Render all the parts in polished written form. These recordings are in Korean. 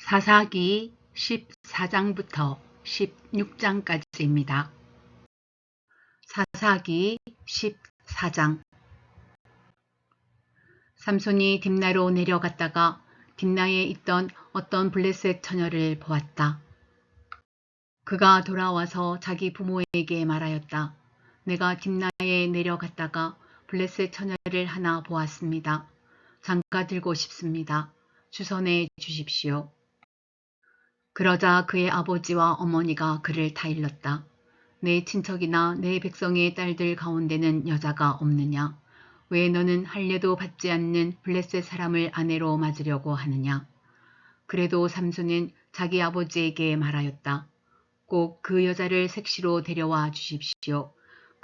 사사기 14장부터 16장까지입니다. 사사기 14장. 삼손이 딥나로 내려갔다가 딥나에 있던 어떤 블레셋 처녀를 보았다. 그가 돌아와서 자기 부모에게 말하였다. 내가 딥나에 내려갔다가 블레셋 처녀를 하나 보았습니다. 장가 들고 싶습니다. 주선해 주십시오. 그러자 그의 아버지와 어머니가 그를 타일렀다. 내 친척이나 내 백성의 딸들 가운데는 여자가 없느냐? 왜 너는 할례도 받지 않는 블레셋 사람을 아내로 맞으려고 하느냐? 그래도 삼손은 자기 아버지에게 말하였다. 꼭 그 여자를 색시로 데려와 주십시오.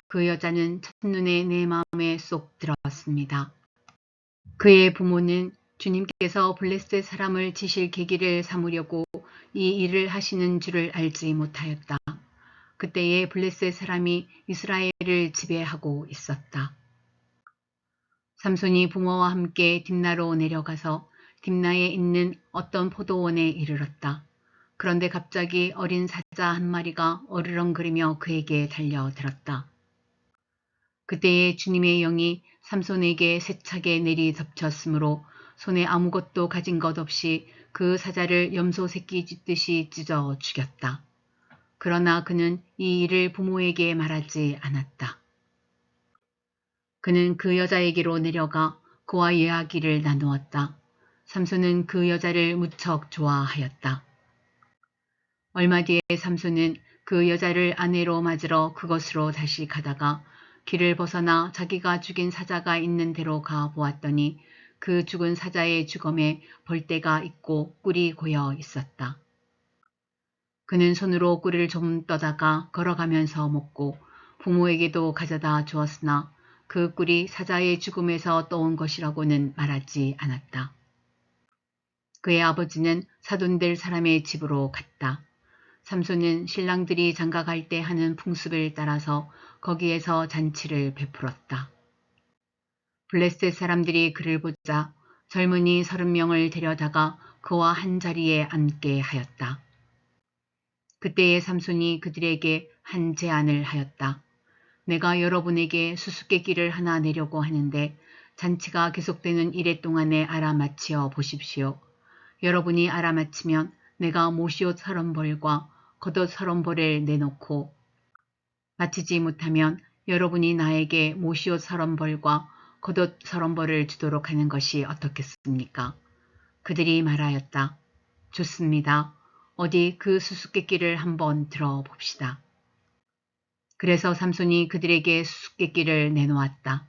그 여자는 첫눈에 내 마음에 쏙 들었습니다. 그의 부모는 주님께서 블레셋 사람을 치실 계기를 삼으려고 이 일을 하시는 줄을 알지 못하였다. 그때에 블레셋 사람이 이스라엘을 지배하고 있었다. 삼손이 부모와 함께 딥나로 내려가서 딥나에 있는 어떤 포도원에 이르렀다. 그런데 갑자기 어린 사자 한 마리가 어르렁거리며 그에게 달려들었다. 그때에 주님의 영이 삼손에게 세차게 내리 덮쳤으므로 손에 아무것도 가진 것 없이 그 사자를 염소 새끼 찢듯이 찢어 죽였다. 그러나 그는 이 일을 부모에게 말하지 않았다. 그는 그 여자에게로 내려가 그와 이야기를 나누었다. 삼손은 그 여자를 무척 좋아하였다. 얼마 뒤에 삼손은 그 여자를 아내로 맞으러 그곳으로 다시 가다가 길을 벗어나 자기가 죽인 사자가 있는 데로 가 보았더니 그 죽은 사자의 주검에 벌떼가 있고 꿀이 고여 있었다. 그는 손으로 꿀을 좀 떠다가 걸어가면서 먹고 부모에게도 가져다 주었으나 그 꿀이 사자의 죽음에서 떠온 것이라고는 말하지 않았다. 그의 아버지는 사돈될 사람의 집으로 갔다. 삼손은 신랑들이 장가갈 때 하는 풍습을 따라서 거기에서 잔치를 베풀었다. 블레셋 사람들이 그를 보자 젊은이 30명을 데려다가 그와 한 자리에 앉게 하였다. 그때에 삼손이 그들에게 한 제안을 하였다. 내가 여러분에게 수수께끼를 하나 내려고 하는데 잔치가 계속되는 이래 동안에 알아맞히어 보십시오. 여러분이 알아맞히면 내가 모시옷 30벌과 겉옷 30벌을 내놓고 마치지 못하면 여러분이 나에게 모시옷 30벌과 겉옷 30벌을 주도록 하는 것이 어떻겠습니까? 그들이 말하였다. 좋습니다. 어디 그 수수께끼를 한번 들어봅시다. 그래서 삼손이 그들에게 수수께끼를 내놓았다.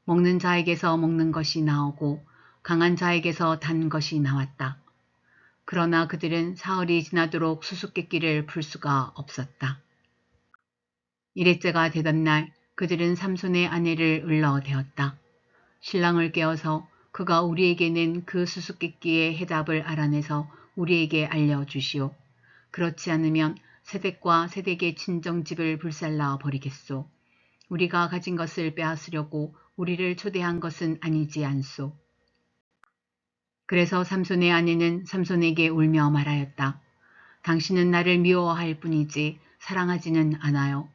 먹는 자에게서 먹는 것이 나오고 강한 자에게서 단 것이 나왔다. 그러나 그들은 사흘이 지나도록 수수께끼를 풀 수가 없었다. 이레째가 되던 날 그들은 삼손의 아내를 을러대었다. 신랑을 깨워서 그가 우리에게 낸 그 수수께끼의 해답을 알아내서 우리에게 알려주시오. 그렇지 않으면 세댁과 세댁의 친정집을 불살라 버리겠소. 우리가 가진 것을 빼앗으려고 우리를 초대한 것은 아니지 않소. 그래서 삼손의 아내는 삼손에게 울며 말하였다. 당신은 나를 미워할 뿐이지 사랑하지는 않아요.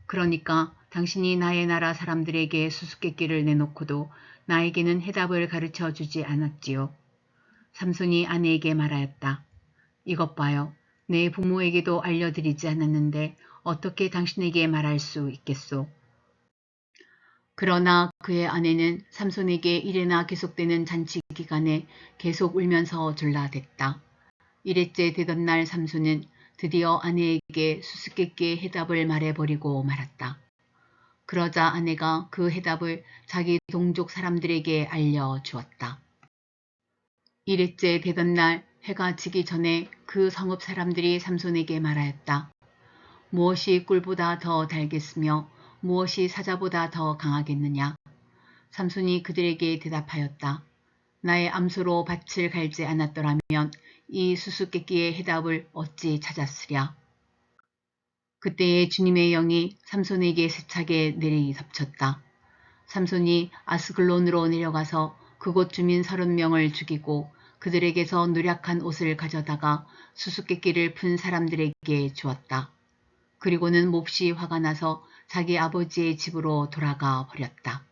그러니까 당신이 나의 나라 사람들에게 수수께끼를 내놓고도 나에게는 해답을 가르쳐 주지 않았지요. 삼손이 아내에게 말하였다. 이것 봐요. 내 부모에게도 알려드리지 않았는데 어떻게 당신에게 말할 수 있겠소. 그러나 그의 아내는 삼손에게 이래나 계속되는 잔치 기간에 계속 울면서 졸라댔다. 이래째 되던 날 삼손은 드디어 아내에게 수수께끼의 해답을 말해버리고 말았다. 그러자 아내가 그 해답을 자기 동족 사람들에게 알려주었다. 이래째 되던 날 해가 지기 전에 그 성읍 사람들이 삼손에게 말하였다. 무엇이 꿀보다 더 달겠으며 무엇이 사자보다 더 강하겠느냐? 삼손이 그들에게 대답하였다. 나의 암소로 밭을 갈지 않았더라면 이 수수께끼의 해답을 어찌 찾았으랴. 그때에 주님의 영이 삼손에게 세차게 내리 덮쳤다. 삼손이 아스글론으로 내려가서 그곳 주민 30명을 죽이고 그들에게서 누략한 옷을 가져다가 수수께끼를 푼 사람들에게 주었다. 그리고는 몹시 화가 나서 자기 아버지의 집으로 돌아가 버렸다.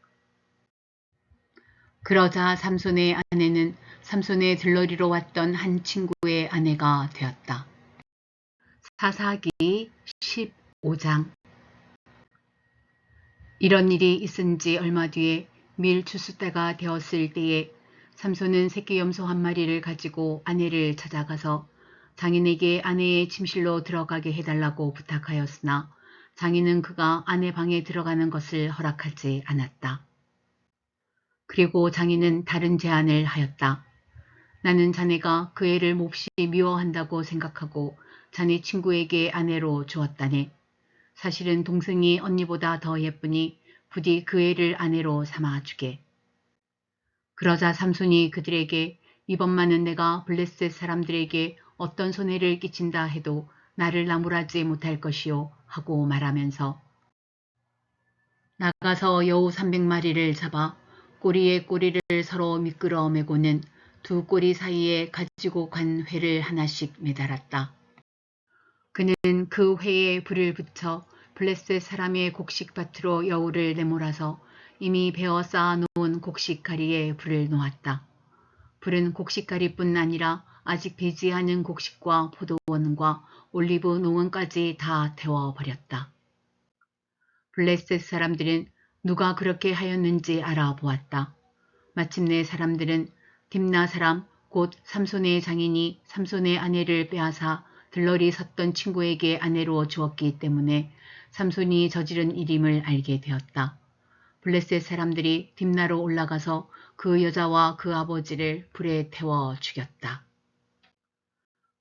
그러자 삼손의 아내는 삼손의 들러리로 왔던 한 친구의 아내가 되었다. 사사기 15장. 이런 일이 있은 지 얼마 뒤에 밀 추수 때가 되었을 때에 삼손은 새끼 염소 한 마리를 가지고 아내를 찾아가서 장인에게 아내의 침실로 들어가게 해달라고 부탁하였으나 장인은 그가 아내 방에 들어가는 것을 허락하지 않았다. 그리고 장인은 다른 제안을 하였다. 나는 자네가 그 애를 몹시 미워한다고 생각하고 자네 친구에게 아내로 주었다네. 사실은 동생이 언니보다 더 예쁘니 부디 그 애를 아내로 삼아주게. 그러자 삼손이 그들에게 이번만은 내가 블레셋 사람들에게 어떤 손해를 끼친다 해도 나를 나무라지 못할 것이요 하고 말하면서 나가서 여우 300마리를 잡아 꼬리에 꼬리를 서로 미끄러 매고는 두 꼬리 사이에 가지고 간 회를 하나씩 매달았다. 그는 그 회에 불을 붙여 블레셋 사람의 곡식밭으로 여우를 내몰아서 이미 베어 쌓아놓은 곡식가리에 불을 놓았다. 불은 곡식가리뿐 아니라 아직 배지 않은 곡식과 포도원과 올리브 농원까지 다 태워버렸다. 블레셋 사람들은 누가 그렇게 하였는지 알아보았다. 마침내 사람들은 딥나 사람 곧 삼손의 장인이 삼손의 아내를 빼앗아 들러리 섰던 친구에게 아내로 주었기 때문에 삼손이 저지른 일임을 알게 되었다. 블레셋 사람들이 딥나로 올라가서 그 여자와 그 아버지를 불에 태워 죽였다.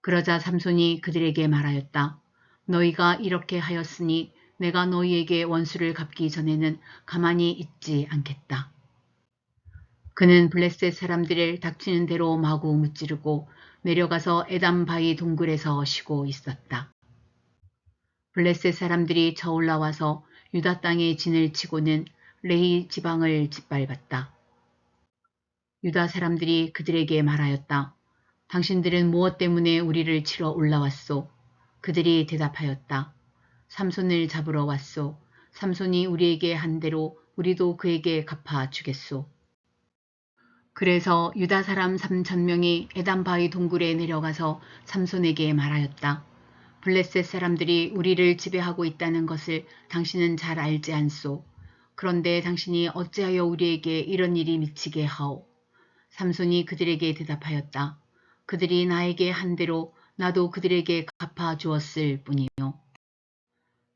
그러자 삼손이 그들에게 말하였다. 너희가 이렇게 하였으니 내가 너희에게 원수를 갚기 전에는 가만히 있지 않겠다. 그는 블레셋 사람들을 닥치는 대로 마구 무찌르고 내려가서 에담 바위 동굴에서 쉬고 있었다. 블레셋 사람들이 저올라와서 유다 땅에 진을 치고는 레히 지방을 짓밟았다. 유다 사람들이 그들에게 말하였다. 당신들은 무엇 때문에 우리를 치러 올라왔소? 그들이 대답하였다. 삼손을 잡으러 왔소. 삼손이 우리에게 한 대로 우리도 그에게 갚아주겠소. 그래서 유다 사람 3,000명이 에담 바위 동굴에 내려가서 삼손에게 말하였다. 블레셋 사람들이 우리를 지배하고 있다는 것을 당신은 잘 알지 않소. 그런데 당신이 어찌하여 우리에게 이런 일이 미치게 하오. 삼손이 그들에게 대답하였다. 그들이 나에게 한 대로 나도 그들에게 갚아 주었을 뿐이요.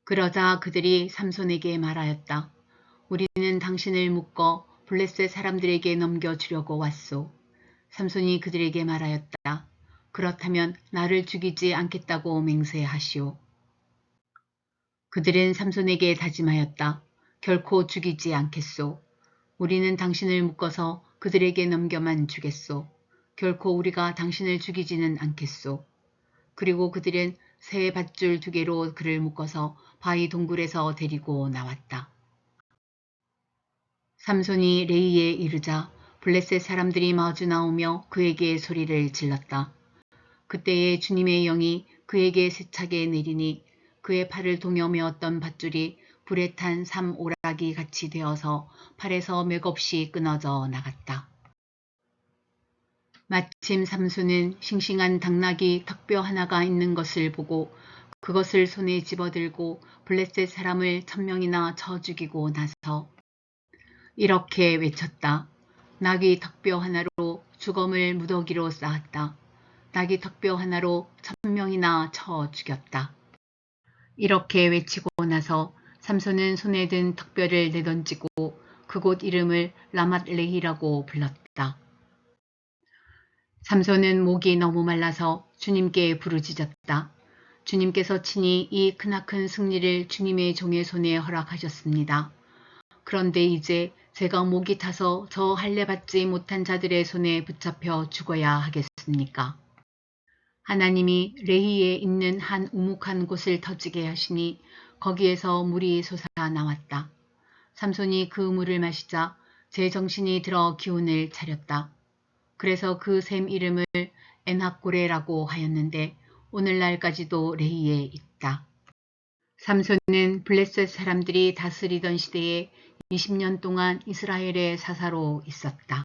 그러자 그들이 삼손에게 말하였다. 우리는 당신을 묶어 블레셋 사람들에게 넘겨주려고 왔소. 삼손이 그들에게 말하였다. 그렇다면 나를 죽이지 않겠다고 맹세하시오. 그들은 삼손에게 다짐하였다. 결코 죽이지 않겠소. 우리는 당신을 묶어서 그들에게 넘겨만 주겠소. 결코 우리가 당신을 죽이지는 않겠소. 그리고 그들은 새 밧줄 2개로 그를 묶어서 바위 동굴에서 데리고 나왔다. 삼손이 레이에 이르자 블레셋 사람들이 마주 나오며 그에게 소리를 질렀다. 그때에 주님의 영이 그에게 세차게 내리니 그의 팔을 동여매었던 밧줄이 불에 탄 삼오락이 같이 되어서 팔에서 맥없이 끊어져 나갔다. 마침 삼손은 싱싱한 당나귀 턱뼈 하나가 있는 것을 보고 그것을 손에 집어들고 블레셋 사람을 1,000명이나 쳐 죽이고 나서 이렇게 외쳤다. 나귀 턱뼈 하나로 주검을 무더기로 쌓았다. 나귀 턱뼈 하나로 1,000명이나 쳐 죽였다. 이렇게 외치고 나서 삼손은 손에 든 턱뼈를 내던지고 그곳 이름을 라맛레히라고 불렀다. 삼손은 목이 너무 말라서 주님께 부르짖었다. 주님께서 친히 이 크나큰 승리를 주님의 종의 손에 허락하셨습니다. 그런데 이제 제가 목이 타서 저 할례 받지 못한 자들의 손에 붙잡혀 죽어야 하겠습니까? 하나님이 레히에 있는 한 우묵한 곳을 터지게 하시니 거기에서 물이 솟아나왔다. 삼손이 그 물을 마시자 제 정신이 들어 기운을 차렸다. 그래서 그 샘 이름을 엔하고레라고 하였는데 오늘날까지도 레이에 있다. 삼손은 블레셋 사람들이 다스리던 시대에 20년 동안 이스라엘의 사사로 있었다.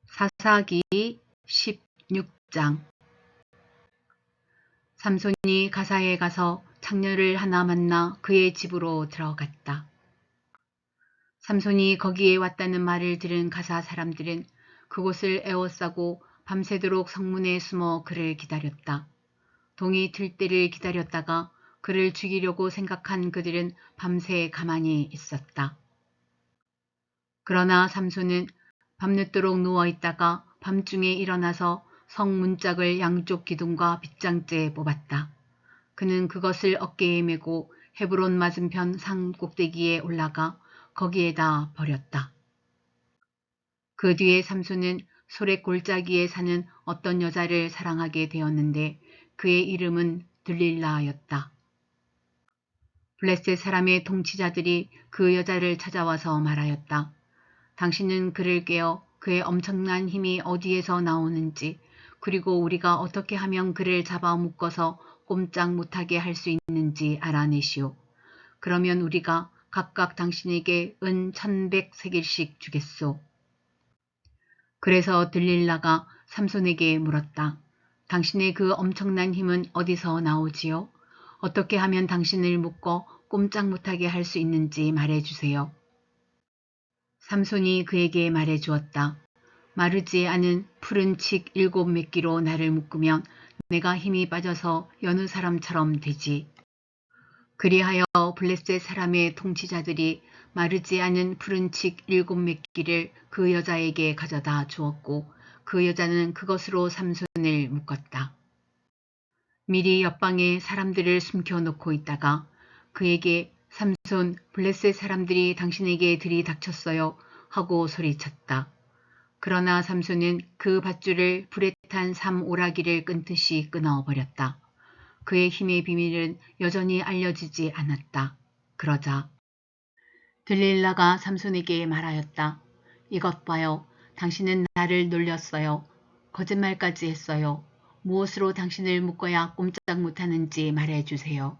사사기 16장. 삼손이 가사에 가서 창녀를 하나 만나 그의 집으로 들어갔다. 삼손이 거기에 왔다는 말을 들은 가사 사람들은 그곳을 에워싸고 밤새도록 성문에 숨어 그를 기다렸다. 동이 틀 때를 기다렸다가 그를 죽이려고 생각한 그들은 밤새 가만히 있었다. 그러나 삼손은 밤늦도록 누워있다가 밤중에 일어나서 성 문짝을 양쪽 기둥과 빗장째 뽑았다. 그는 그것을 어깨에 메고 헤브론 맞은편 산 꼭대기에 올라가 거기에다 버렸다. 그 뒤에 삼손은 소렛 골짜기에 사는 어떤 여자를 사랑하게 되었는데 그의 이름은 들릴라였다. 블레셋 사람의 통치자들이 그 여자를 찾아와서 말하였다. 당신은 그를 깨어 그의 엄청난 힘이 어디에서 나오는지 그리고 우리가 어떻게 하면 그를 잡아 묶어서 꼼짝 못하게 할 수 있는지 알아내시오. 그러면 우리가 각각 당신에게 은 1100세겔씩 주겠소. 그래서 들릴라가 삼손에게 물었다. 당신의 그 엄청난 힘은 어디서 나오지요? 어떻게 하면 당신을 묶어 꼼짝 못하게 할 수 있는지 말해주세요. 삼손이 그에게 말해주었다. 마르지 않은 푸른 칡 7매끼로 나를 묶으면 내가 힘이 빠져서 여느 사람처럼 되지. 그리하여 블레셋 사람의 통치자들이 마르지 않은 푸른 칡 7매끼를 그 여자에게 가져다 주었고 그 여자는 그것으로 삼손을 묶었다. 미리 옆방에 사람들을 숨겨놓고 있다가 그에게 삼손 블레셋 사람들이 당신에게 들이닥쳤어요 하고 소리쳤다. 그러나 삼손은 그 밧줄을 불에 탄 삼오라기를 끊듯이 끊어버렸다. 그의 힘의 비밀은 여전히 알려지지 않았다. 그러자 들릴라가 삼손에게 말하였다. 이것 봐요. 당신은 나를 놀렸어요. 거짓말까지 했어요. 무엇으로 당신을 묶어야 꼼짝 못하는지 말해주세요.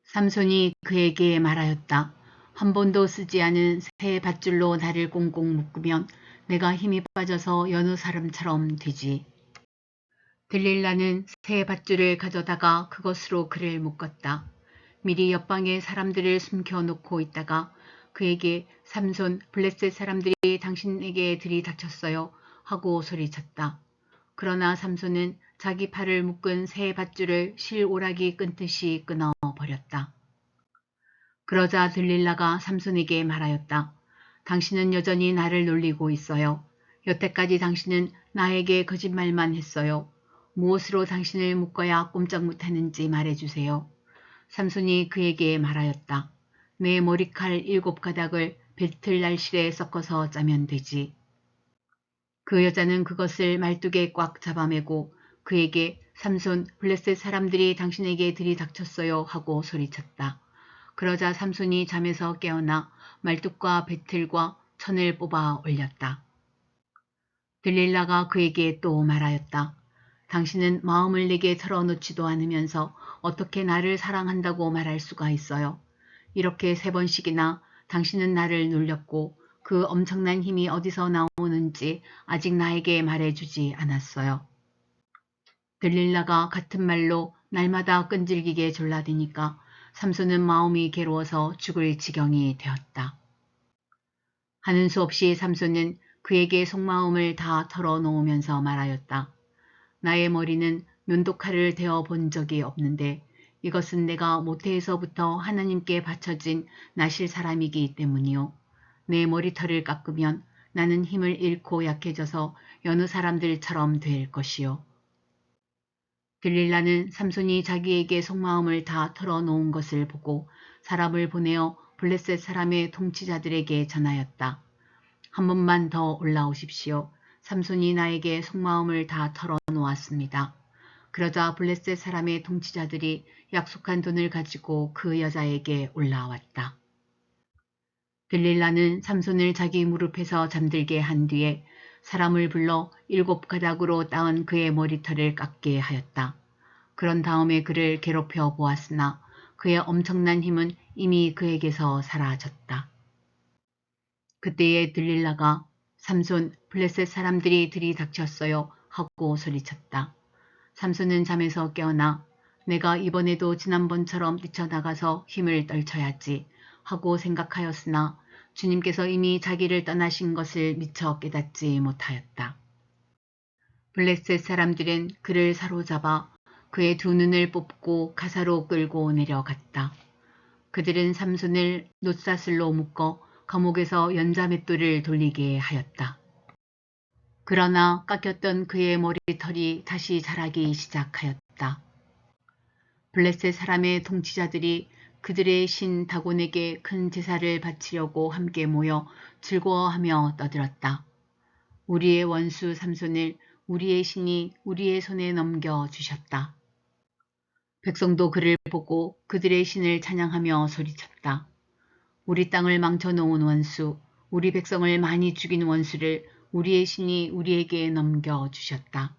삼손이 그에게 말하였다. 한 번도 쓰지 않은 새 밧줄로 나를 꽁꽁 묶으면 내가 힘이 빠져서 여느 사람처럼 되지. 들릴라는 새 밧줄을 가져다가 그것으로 그를 묶었다. 미리 옆방에 사람들을 숨겨놓고 있다가 그에게 삼손 블레셋 사람들이 당신에게 들이닥쳤어요 하고 소리쳤다. 그러나 삼손은 자기 팔을 묶은 새 밧줄을 실오라기 끊듯이 끊어버렸다. 그러자 들릴라가 삼손에게 말하였다. 당신은 여전히 나를 놀리고 있어요. 여태까지 당신은 나에게 거짓말만 했어요. 무엇으로 당신을 묶어야 꼼짝 못하는지 말해주세요. 삼손이 그에게 말하였다. 내 머리칼 7가닥을 배틀 날실에 섞어서 짜면 되지. 그 여자는 그것을 말뚝에 꽉 잡아매고 그에게 삼손 블레셋 사람들이 당신에게 들이닥쳤어요 하고 소리쳤다. 그러자 삼손이 잠에서 깨어나 말뚝과 배틀과 천을 뽑아 올렸다. 들릴라가 그에게 또 말하였다. 당신은 마음을 내게 털어놓지도 않으면서 어떻게 나를 사랑한다고 말할 수가 있어요. 이렇게 3번씩이나 당신은 나를 놀렸고 그 엄청난 힘이 어디서 나오는지 아직 나에게 말해주지 않았어요. 들릴라가 같은 말로 날마다 끈질기게 졸라대니까 삼손은 마음이 괴로워서 죽을 지경이 되었다. 하는 수 없이 삼손은 그에게 속마음을 다 털어놓으면서 말하였다. 나의 머리는 면도칼을 대어 본 적이 없는데 이것은 내가 모태에서부터 하나님께 바쳐진 나실 사람이기 때문이요. 내 머리털을 깎으면 나는 힘을 잃고 약해져서 여느 사람들처럼 될 것이요. 들릴라는 삼손이 자기에게 속마음을 다 털어놓은 것을 보고 사람을 보내어 블레셋 사람의 통치자들에게 전하였다. 한 번만 더 올라오십시오. 삼손이 나에게 속마음을 다 털어놓았습니다. 그러자 블레셋 사람의 통치자들이 약속한 돈을 가지고 그 여자에게 올라왔다. 들릴라는 삼손을 자기 무릎에서 잠들게 한 뒤에 사람을 불러 7가닥으로 따은 그의 머리털을 깎게 하였다. 그런 다음에 그를 괴롭혀 보았으나 그의 엄청난 힘은 이미 그에게서 사라졌다. 그때에 들릴라가 삼손, 블레셋 사람들이 들이닥쳤어요 하고 소리쳤다. 삼손은 잠에서 깨어나 내가 이번에도 지난번처럼 뛰쳐나가서 힘을 떨쳐야지 하고 생각하였으나 주님께서 이미 자기를 떠나신 것을 미처 깨닫지 못하였다. 블레셋 사람들은 그를 사로잡아 그의 2눈을 뽑고 가사로 끌고 내려갔다. 그들은 삼손을 놋사슬로 묶어 감옥에서 연자맷돌을 돌리게 하였다. 그러나 깎였던 그의 머리털이 다시 자라기 시작하였다. 블레셋 사람의 통치자들이 그들의 신 다곤에게 큰 제사를 바치려고 함께 모여 즐거워하며 떠들었다. 우리의 원수 삼손을 우리의 신이 우리의 손에 넘겨주셨다. 백성도 그를 보고 그들의 신을 찬양하며 소리쳤다. 우리 땅을 망쳐놓은 원수, 우리 백성을 많이 죽인 원수를 우리의 신이 우리에게 넘겨주셨다.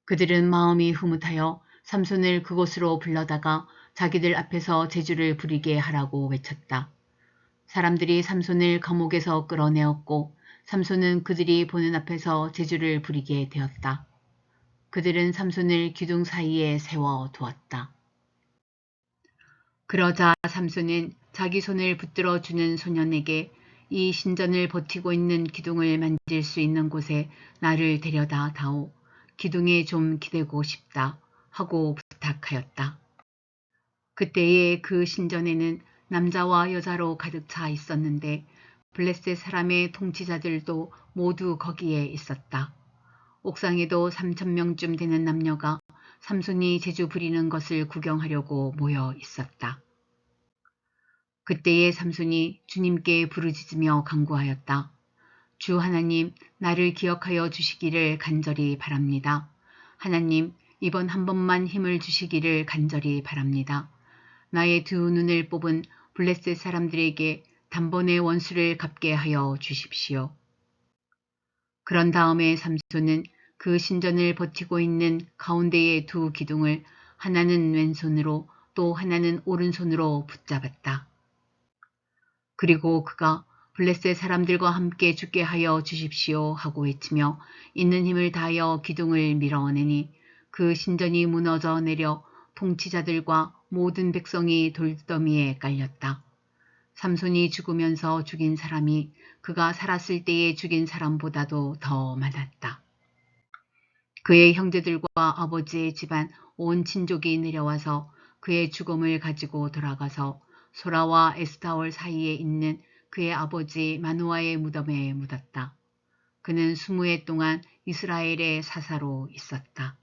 그들은 마음이 흐뭇하여 삼손을 그곳으로 불러다가 자기들 앞에서 제주를 부리게 하라고 외쳤다. 사람들이 삼손을 감옥에서 끌어내었고 삼손은 그들이 보는 앞에서 제주를 부리게 되었다. 그들은 삼손을 기둥 사이에 세워 두었다. 그러자 삼손은 자기 손을 붙들어 주는 소년에게 이 신전을 버티고 있는 기둥을 만질 수 있는 곳에 나를 데려다 다오. 기둥에 좀 기대고 싶다 하고 부탁하였다. 그때에 그 신전에는 남자와 여자로 가득 차 있었는데 블레셋 사람의 통치자들도 모두 거기에 있었다. 옥상에도 3,000명쯤 되는 남녀가 삼손이 제주 부리는 것을 구경하려고 모여 있었다. 그때에 삼손이 주님께 부르짖으며 간구하였다. 주 하나님, 나를 기억하여 주시기를 간절히 바랍니다. 하나님, 이번 한 번만 힘을 주시기를 간절히 바랍니다. 나의 2눈을 뽑은 블레셋 사람들에게 단번에 원수를 갚게 하여 주십시오. 그런 다음에 삼손은 그 신전을 버티고 있는 가운데의 2 기둥을 하나는 왼손으로 또 하나는 오른손으로 붙잡았다. 그리고 그가 블레셋 사람들과 함께 죽게 하여 주십시오 하고 외치며 있는 힘을 다하여 기둥을 밀어내니 그 신전이 무너져 내려 통치자들과 모든 백성이 돌더미에 깔렸다. 삼손이 죽으면서 죽인 사람이 그가 살았을 때에 죽인 사람보다도 더 많았다. 그의 형제들과 아버지의 집안 온 친족이 내려와서 그의 죽음을 가지고 돌아가서 소라와 에스타올 사이에 있는 그의 아버지 마누아의 무덤에 묻었다. 그는 20해 동안 이스라엘의 사사로 있었다.